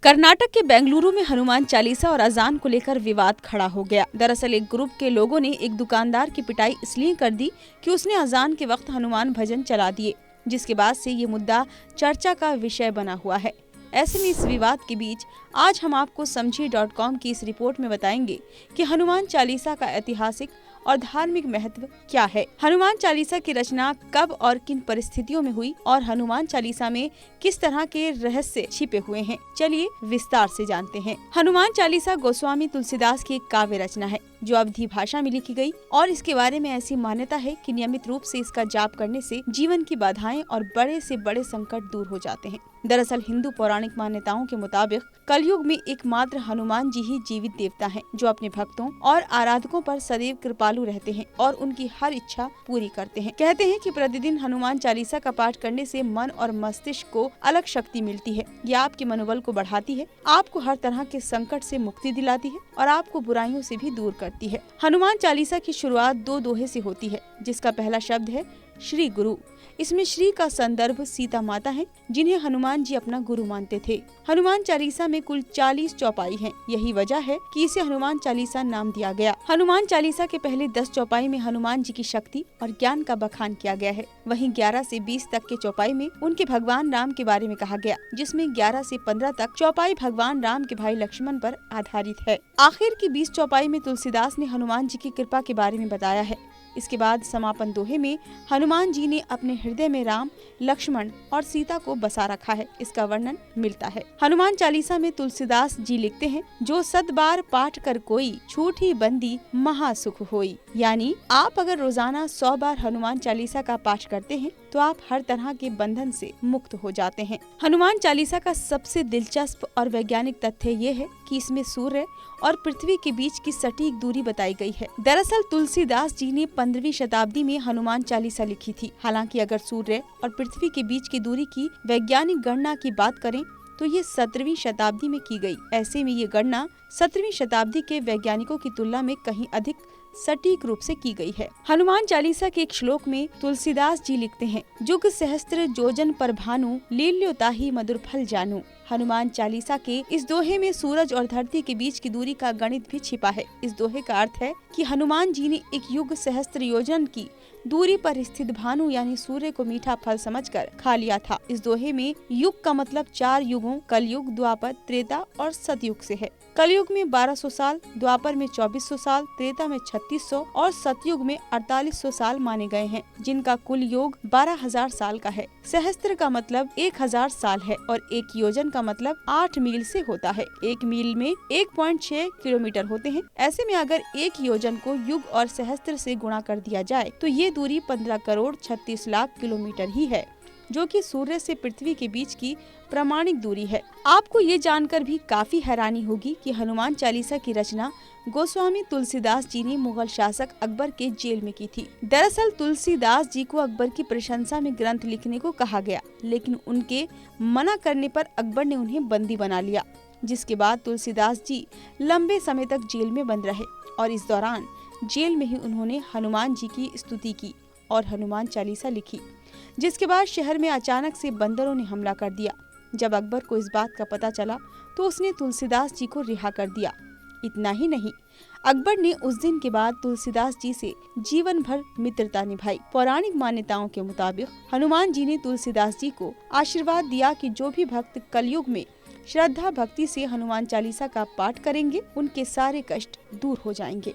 कर्नाटक के बेंगलुरु में हनुमान चालीसा और अजान को लेकर विवाद खड़ा हो गया। दरअसल एक ग्रुप के लोगों ने एक दुकानदार की पिटाई इसलिए कर दी कि उसने अजान के वक्त हनुमान भजन चला दिए, जिसके बाद से ये मुद्दा चर्चा का विषय बना हुआ है। ऐसे में इस विवाद के बीच आज हम आपको समझिए.com की इस रिपोर्ट में बताएंगे कि हनुमान चालीसा का ऐतिहासिक और धार्मिक महत्व क्या है, हनुमान चालीसा की रचना कब और किन परिस्थितियों में हुई और हनुमान चालीसा में किस तरह के रहस्य छिपे हुए हैं। चलिए विस्तार से जानते हैं। हनुमान चालीसा गोस्वामी तुलसीदास की एक काव्य रचना है जो अवधी भाषा में लिखी गई और इसके बारे में ऐसी मान्यता है कि नियमित रूप से इसका जाप करने से जीवन की बाधाएं और बड़े से बड़े संकट दूर हो जाते हैं। दरअसल हिंदू पौराणिक मान्यताओं के मुताबिक कलयुग में एकमात्र हनुमान जी ही जीवित देवता हैं, जो अपने भक्तों और आराधकों पर सदैव कृपालु रहते हैं और उनकी हर इच्छा पूरी करते हैं। कहते हैं कि प्रतिदिन हनुमान चालीसा का पाठ करने से मन और मस्तिष्क को अलग शक्ति मिलती है। यह आपके मनोबल को बढ़ाती है, आपको हर तरह के संकट से मुक्ति दिलाती है और आपको बुराइयों से भी दूर करती है। हनुमान चालीसा की शुरुआत 2 दोहे से होती है, जिसका पहला शब्द है श्री गुरु। इसमें श्री का संदर्भ सीता माता है, जिन्हें हनुमान जी अपना गुरु मानते थे। हनुमान चालीसा में कुल 40 चौपाई हैं। यही वजह है कि इसे हनुमान चालीसा नाम दिया गया। हनुमान चालीसा के पहले 10 चौपाई में हनुमान जी की शक्ति और ज्ञान का बखान किया गया है। वहीं 11 से 20 तक के चौपाई में उनके भगवान राम के बारे में कहा गया, जिसमें 11 से 15 तक चौपाई भगवान राम के भाई लक्ष्मण पर आधारित है। आखिर की 20 चौपाई में तुलसीदास ने हनुमान जी की कृपा के बारे में बताया है। इसके बाद समापन दोहे में हनुमान जी ने अपने हृदय में राम, लक्ष्मण और सीता को बसा रखा है, इसका वर्णन मिलता है। हनुमान चालीसा में तुलसीदास जी लिखते हैं, जो 100 बार पाठ कर कोई, छूटी बंदी महासुख होई। यानी आप अगर रोजाना 100 बार हनुमान चालीसा का पाठ करते हैं तो आप हर तरह के बंधन से मुक्त हो जाते हैं। हनुमान चालीसा का सबसे दिलचस्प और वैज्ञानिक तथ्य ये है कि इसमें सूर्य और पृथ्वी के बीच की सटीक दूरी बताई गई है। दरअसल तुलसीदास जी ने 15वीं शताब्दी में हनुमान चालीसा लिखी थी। हालांकि अगर सूर्य और पृथ्वी के बीच की दूरी की वैज्ञानिक गणना की बात करें तो ये 17वीं शताब्दी में की गई। ऐसे में ये गणना 17वीं शताब्दी के वैज्ञानिकों की तुलना में कहीं अधिक सटीक रूप से की गई है। हनुमान चालीसा के एक श्लोक में तुलसीदास जी लिखते हैं, जुग सहस्त्र जोजन पर भानु, लील्यो ताहि मधुर फल जानू। हनुमान चालीसा के इस दोहे में सूरज और धरती के बीच की दूरी का गणित भी छिपा है। इस दोहे का अर्थ है कि हनुमान जी ने एक युग सहस्त्र योजन की दूरी पर स्थित भानु यानी सूर्य को मीठा फल समझकर खा लिया था। इस दोहे में युग का मतलब 4 युगों कलयुग, द्वापर, त्रेता और सतयुग से है। कलयुग में 1200 साल, द्वापर में 2400 साल, त्रेता में 3600 और सतयुग में 4800 साल माने गए हैं, जिनका कुल योग 12,000 साल का है। सहस्त्र का मतलब 1000 साल है और एक योजन का मतलब 8 मील से होता है। 1 मील में 1.6 किलोमीटर होते हैं। ऐसे में अगर एक योजन को युग और सहस्त्र से गुणा कर दिया जाए तो ये दूरी 15 करोड़ 36 लाख किलोमीटर ही है, जो कि सूर्य से पृथ्वी के बीच की प्रामाणिक दूरी है। आपको ये जानकर भी काफी हैरानी होगी कि हनुमान चालीसा की रचना गोस्वामी तुलसीदास जी ने मुगल शासक अकबर के जेल में की थी। दरअसल तुलसीदास जी को अकबर की प्रशंसा में ग्रंथ लिखने को कहा गया, लेकिन उनके मना करने पर अकबर ने उन्हें बंदी बना लिया, जिसके बाद तुलसीदास जी लंबे समय तक जेल में बंद रहे और इस दौरान जेल में ही उन्होंने हनुमान जी की स्तुति की और हनुमान चालीसा लिखी, जिसके बाद शहर में अचानक से बंदरों ने हमला कर दिया। जब अकबर को इस बात का पता चला तो उसने तुलसीदास जी को रिहा कर दिया। इतना ही नहीं, अकबर ने उस दिन के बाद तुलसीदास जी से जीवन भर मित्रता निभाई। पौराणिक मान्यताओं के मुताबिक हनुमान जी ने तुलसीदास जी को आशीर्वाद दिया कि जो भी भक्त कलयुग में श्रद्धा भक्ति से हनुमान चालीसा का पाठ करेंगे, उनके सारे कष्ट दूर हो जाएंगे।